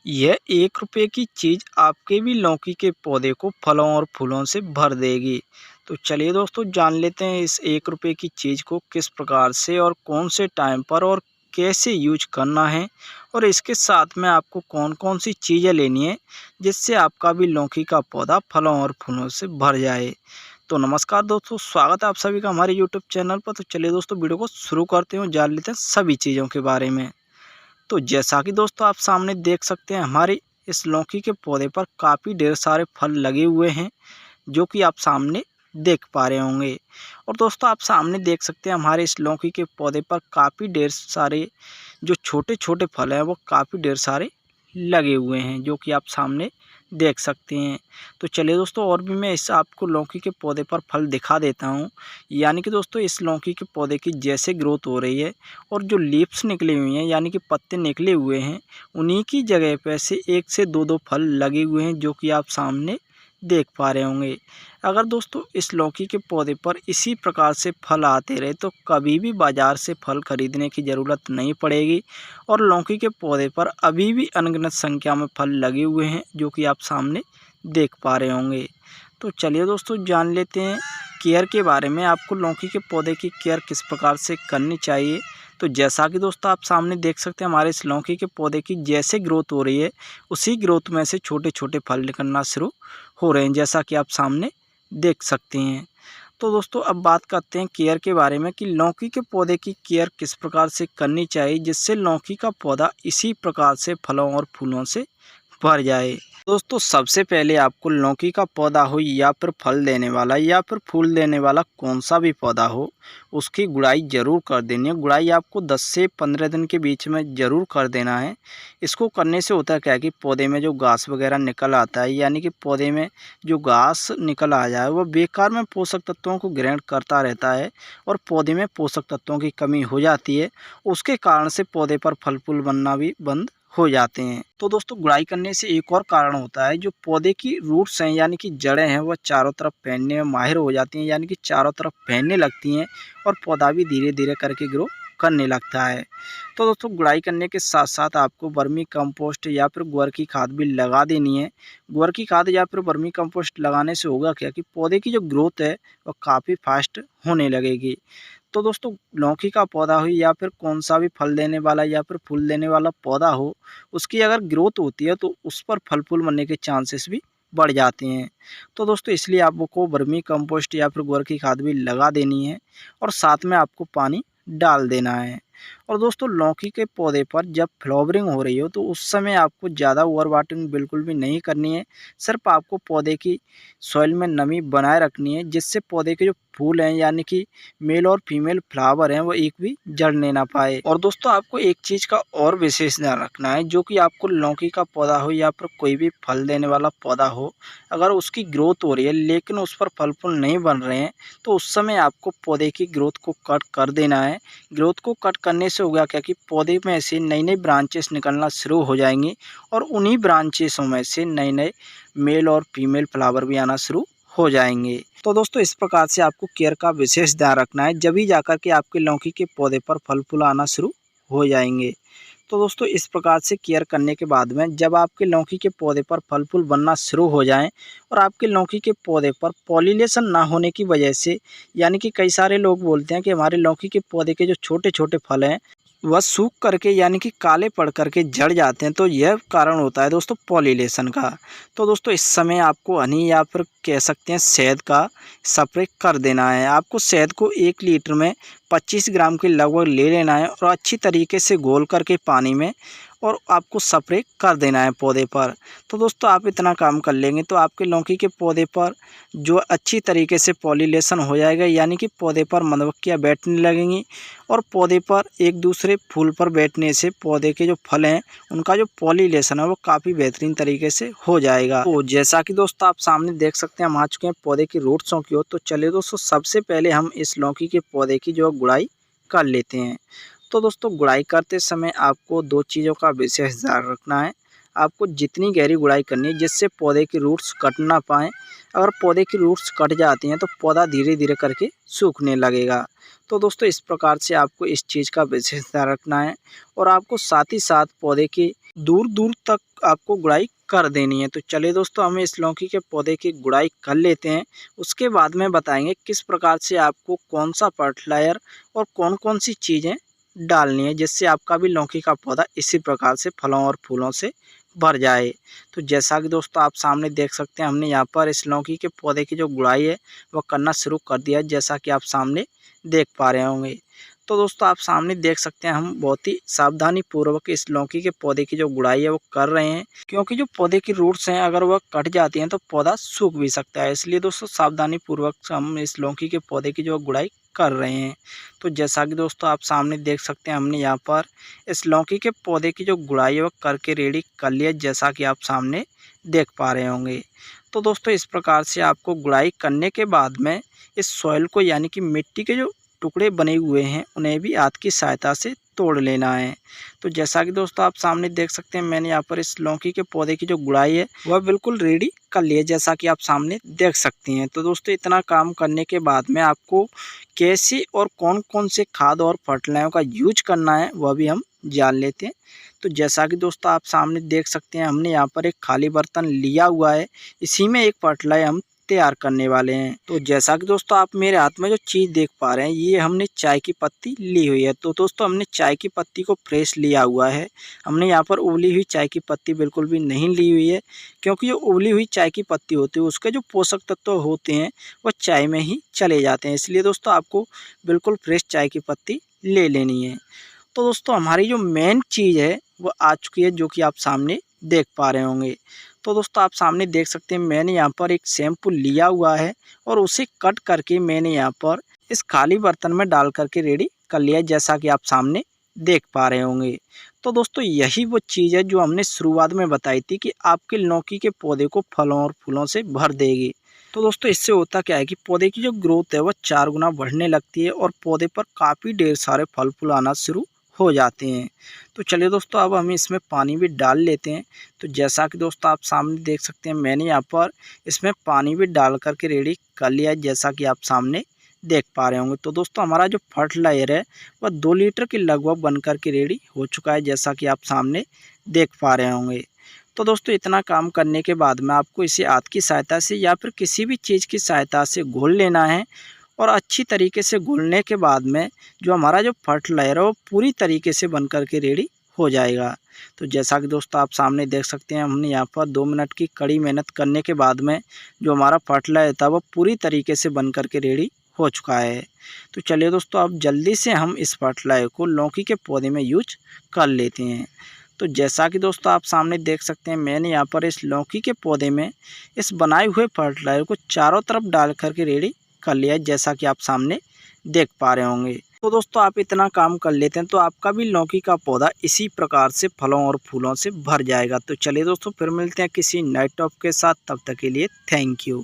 यह 1 रुपए की चीज़ आपके भी लौकी के पौधे को फलों और फूलों से भर देगी। तो चलिए दोस्तों जान लेते हैं इस 1 रुपए की चीज़ को किस प्रकार से और कौन से टाइम पर और कैसे यूज करना है और इसके साथ में आपको कौन-कौन सी चीज़ें लेनी है जिससे आपका भी लौकी का पौधा फलों और फूलों से भर जाए। तो नमस्कार दोस्तों, स्वागत है आप सभी का हमारे यूट्यूब चैनल पर। तो चलिए दोस्तों वीडियो को शुरू करते हैं, जान लेते हैं सभी चीज़ों के बारे में। तो जैसा कि दोस्तों आप सामने देख सकते हैं हमारे इस लौकी के पौधे पर काफ़ी ढेर सारे फल लगे हुए हैं, जो कि आप सामने देख पा रहे होंगे। और दोस्तों आप सामने देख सकते हैं हमारे इस लौकी के पौधे पर काफ़ी ढेर सारे जो छोटे-छोटे फल हैं वो काफ़ी ढेर सारे लगे हुए हैं, जो कि आप सामने देख सकते हैं। तो चलिए दोस्तों और भी मैं इस आपको लौकी के पौधे पर फल दिखा देता हूँ। यानी कि दोस्तों इस लौकी के पौधे की जैसे ग्रोथ हो रही है और जो लीव्स निकली हुई हैं यानी कि पत्ते निकले हुए हैं, उन्हीं की जगह पे से 1 से 2-2 फल लगे हुए हैं, जो कि आप सामने देख पा रहे होंगे। अगर दोस्तों इस लौकी के पौधे पर इसी प्रकार से फल आते रहे तो कभी भी बाज़ार से फल खरीदने की ज़रूरत नहीं पड़ेगी। और लौकी के पौधे पर अभी भी अनगिनत संख्या में फल लगे हुए हैं, जो कि आप सामने देख पा रहे होंगे। तो चलिए दोस्तों जान लेते हैं केयर के बारे में, आपको लौकी के पौधे की केयर किस प्रकार से करनी चाहिए। तो जैसा कि दोस्तों आप सामने देख सकते हैं हमारे इस लौकी के पौधे की जैसे ग्रोथ हो रही है, उसी ग्रोथ में से छोटे-छोटे फल निकलना शुरू हो रहे हैं, जैसा कि आप सामने देख सकते हैं। तो दोस्तों अब बात करते हैं केयर के बारे में कि लौकी के पौधे की केयर किस प्रकार से करनी चाहिए जिससे लौकी का पौधा इसी प्रकार से फलों और फूलों से भर जाए। दोस्तों सबसे पहले आपको लौकी का पौधा हो या फिर फल देने वाला या फिर फूल देने वाला कौन सा भी पौधा हो, उसकी गुड़ाई ज़रूर कर देनी है। गुड़ाई आपको 10 से 15 दिन के बीच में ज़रूर कर देना है। इसको करने से होता है क्या कि पौधे में जो घास वगैरह निकल आता है, यानी कि पौधे में जो घास निकल आ जाए वह बेकार में पोषक तत्वों को ग्रहण करता रहता है और पौधे में पोषक तत्वों की कमी हो जाती है। उसके कारण से पौधे पर फल फूल बनना भी बंद हो जाते हैं। तो दोस्तों गुड़ाई करने से एक और कारण होता है, जो पौधे की रूट्स हैं यानी कि जड़ें हैं वह चारों तरफ फैलने में माहिर हो जाती हैं, यानी कि चारों तरफ फैलने लगती हैं और पौधा भी धीरे धीरे करके ग्रो करने लगता है। तो दोस्तों गुड़ाई करने के साथ साथ आपको वर्मी कंपोस्ट या फिर गोबर की खाद भी लगा देनी है। गोबर की खाद या फिर वर्मी कंपोस्ट लगाने से होगा क्या कि पौधे की जो ग्रोथ है वह काफ़ी फास्ट होने लगेगी। तो दोस्तों लौकी का पौधा हो या फिर कौन सा भी फल देने वाला या फिर फूल देने वाला पौधा हो, उसकी अगर ग्रोथ होती है तो उस पर फल फूल बनने के चांसेस भी बढ़ जाते हैं। तो दोस्तों इसलिए आपको वर्मी कंपोस्ट या फिर गोबर की खाद भी लगा देनी है और साथ में आपको पानी डाल देना है। और दोस्तों लौकी के पौधे पर जब फ्लावरिंग हो रही हो तो उस समय आपको ज़्यादा ओवर वाटरिंग बिल्कुल भी नहीं करनी है। सिर्फ आपको पौधे की सॉइल में नमी बनाए रखनी है, जिससे पौधे के जो फूल हैं यानी कि मेल और फीमेल फ्लावर हैं वो एक भी जड़ने ना पाए। और दोस्तों आपको एक चीज़ का और विशेष ध्यान रखना है, जो कि आपको लौकी का पौधा हो या फिर कोई भी फल देने वाला पौधा हो, अगर उसकी ग्रोथ हो रही है लेकिन उस पर फल फूल नहीं बन रहे हैं तो उस समय आपको पौधे की ग्रोथ को कट कर देना है। ग्रोथ को कट करने से होगा क्या कि पौधे में से नई नई ब्रांचेस निकलना शुरू हो जाएंगी और उन्हीं ब्रांचेसों में से नए नए मेल और फीमेल फ्लावर भी आना शुरू हो जाएंगे। तो दोस्तों इस प्रकार से आपको केयर का विशेष ध्यान रखना है, जब ही जाकर के आपके लौकी के पौधे पर फल फूल आना शुरू हो जाएंगे। तो दोस्तों इस प्रकार से केयर करने के बाद में जब आपके लौकी के पौधे पर फल फूल बनना शुरू हो जाएं और आपके लौकी के पौधे पर पॉलिनेशन ना होने की वजह से, यानी कि कई सारे लोग बोलते हैं कि हमारे लौकी के पौधे के जो छोटे छोटे फल हैं वह सूख करके यानी कि काले पड़ करके झड़ जाते हैं, तो यह कारण होता है दोस्तों पॉलिनेशन का। तो दोस्तों इस समय आपको हनी या फिर कह सकते हैं शहद का स्प्रे कर देना है। आपको शहद को 1 लीटर में 25 ग्राम के लगभग ले लेना है और अच्छी तरीके से घोल करके पानी में और आपको स्प्रे कर देना है पौधे पर। तो दोस्तों आप इतना काम कर लेंगे तो आपके लौकी के पौधे पर जो अच्छी तरीके से पॉलिनेशन हो जाएगा, यानी कि पौधे पर मधुमक्खियाँ बैठने लगेंगी और पौधे पर एक दूसरे फूल पर बैठने से पौधे के जो फल हैं उनका जो पॉलिनेशन है वो काफ़ी बेहतरीन तरीके से हो जाएगा। तो जैसा कि दोस्तों आप सामने देख सकते हैं हम आ चुके हैं पौधे की रूट्सों की ओर। तो चलिए दोस्तों सबसे पहले हम इस लौकी के पौधे की जो गुड़ाई कर लेते हैं। तो दोस्तों गुड़ाई करते समय आपको 2 चीज़ों का विशेष ध्यान रखना है। आपको जितनी गहरी गुड़ाई करनी है जिससे पौधे की रूट्स कट ना पाएँ। अगर पौधे की रूट्स कट जाती हैं तो पौधा धीरे धीरे करके सूखने लगेगा। तो दोस्तों इस प्रकार से आपको इस चीज़ का विशेष ध्यान रखना है और आपको साथ ही साथ पौधे की दूर दूर तक आपको गुड़ाई कर देनी है। तो चलिए दोस्तों, हमें इस लौकी के पौधे की गुड़ाई कर लेते हैं। उसके बाद में बताएंगे किस प्रकार से आपको कौन सा फर्टिलाइज़र और कौन कौन सी चीज़ें डालनी है, जिससे आपका भी लौकी का पौधा इसी प्रकार से फलों और फूलों से भर जाए। तो जैसा कि दोस्तों आप सामने देख सकते हैं, हमने यहाँ पर इस लौकी के पौधे की जो गुड़ाई है वह करना शुरू कर दिया है, जैसा कि आप सामने देख पा रहे होंगे। तो दोस्तों आप सामने देख सकते हैं, हम बहुत ही सावधानी पूर्वक इस लौकी के पौधे की जो गुड़ाई है वो कर रहे हैं, क्योंकि जो पौधे की रूट्स हैं अगर वह कट जाती हैं तो पौधा सूख भी सकता है। इसलिए दोस्तों सावधानी पूर्वक हम इस लौकी के पौधे की जो गुड़ाई कर रहे हैं। तो जैसा कि दोस्तों आप सामने देख सकते हैं, हमने यहाँ पर इस लौकी के पौधे की जो गुड़ाई है वो करके रेडी कर लिया, जैसा कि आप सामने देख पा रहे होंगे। तो दोस्तों इस प्रकार से आपको गुड़ाई करने के बाद में इस सॉइल को, यानी कि मिट्टी के जो टुकड़े बने हुए हैं, उन्हें भी हाथ की सहायता से तोड़ लेना है। तो जैसा कि दोस्तों आप सामने देख सकते हैं, मैंने यहाँ पर इस लौकी के पौधे की जो गुड़ाई है वह बिल्कुल रेडी कर ली है, जैसा कि आप सामने देख सकती हैं। तो दोस्तों इतना काम करने के बाद में आपको कैसे और कौन कौन से खाद और फर्टिलाइजर का यूज करना है वह भी हम जान लेते हैं। तो जैसा कि दोस्तों आप सामने देख सकते हैं, हमने यहाँ पर एक खाली बर्तन लिया हुआ है, इसी में एक फर्टिलाइजर हम तैयार करने वाले हैं। तो जैसा कि दोस्तों आप मेरे हाथ में जो चीज़ देख पा रहे हैं, ये हमने चाय की पत्ती ली हुई है। तो दोस्तों हमने चाय की पत्ती को फ्रेश लिया हुआ है, हमने यहाँ पर उबली हुई चाय की पत्ती बिल्कुल भी नहीं ली हुई है, क्योंकि जो उबली हुई चाय की पत्ती होती है उसके जो पोषक तत्व होते हैं वह चाय में ही चले जाते हैं। इसलिए दोस्तों आपको बिल्कुल फ्रेश चाय की पत्ती ले लेनी है। तो दोस्तों हमारी जो मेन चीज़ है वो आ चुकी है, जो कि आप सामने देख पा रहे होंगे। तो दोस्तों आप सामने देख सकते हैं, मैंने यहाँ पर एक शैम्पू लिया हुआ है और उसे कट करके मैंने यहाँ पर इस खाली बर्तन में डाल करके रेडी कर लिया है, जैसा कि आप सामने देख पा रहे होंगे। तो दोस्तों यही वो चीज़ है जो हमने शुरुआत में बताई थी कि आपके लौकी के पौधे को फलों और फूलों से भर देगी। तो दोस्तों इससे होता क्या है कि पौधे की जो ग्रोथ है वह 4 गुना बढ़ने लगती है और पौधे पर काफ़ी ढेर सारे फल फूल आना शुरू हो जाते हैं। तो चलिए दोस्तों, अब हम इसमें पानी भी डाल लेते हैं। तो जैसा कि दोस्तों आप सामने देख सकते हैं, मैंने यहाँ पर इसमें पानी भी डाल करके रेडी कर लिया है, जैसा कि आप सामने देख पा रहे होंगे। तो दोस्तों हमारा जो फर्टिलाइजर है वह 2 लीटर के लगभग बन करके रेडी हो चुका है, जैसा कि आप सामने देख पा रहे होंगे। तो दोस्तों इतना काम करने के बाद में आपको इसे हाथ की सहायता से या फिर किसी भी चीज़ की सहायता से घोल लेना है, और अच्छी तरीके से घुलने के बाद में जो हमारा जो फर्टिलाइजर है वो पूरी तरीके से बन कर के रेडी हो जाएगा। तो जैसा कि दोस्तों आप सामने देख सकते हैं, हमने यहाँ पर 2 मिनट की कड़ी मेहनत करने के बाद में जो हमारा फर्टिलाइजर था वो पूरी तरीके से बन कर के रेडी हो चुका है। तो चलिए दोस्तों, अब जल्दी से हम इस फर्टिलाइजर को लौकी के पौधे में यूज कर लेते हैं। तो जैसा कि दोस्तों आप सामने देख सकते हैं, मैंने यहाँ पर इस लौकी के पौधे में इस बनाए हुए फर्टिलाइजर को चारों तरफ डाल करके रेडी कर लिया है, जैसा कि आप सामने देख पा रहे होंगे। तो दोस्तों आप इतना काम कर लेते हैं तो आपका भी लौकी का पौधा इसी प्रकार से फलों और फूलों से भर जाएगा। तो चलिए दोस्तों, फिर मिलते हैं किसी नए टॉपिक के साथ, तब तक के लिए थैंक यू।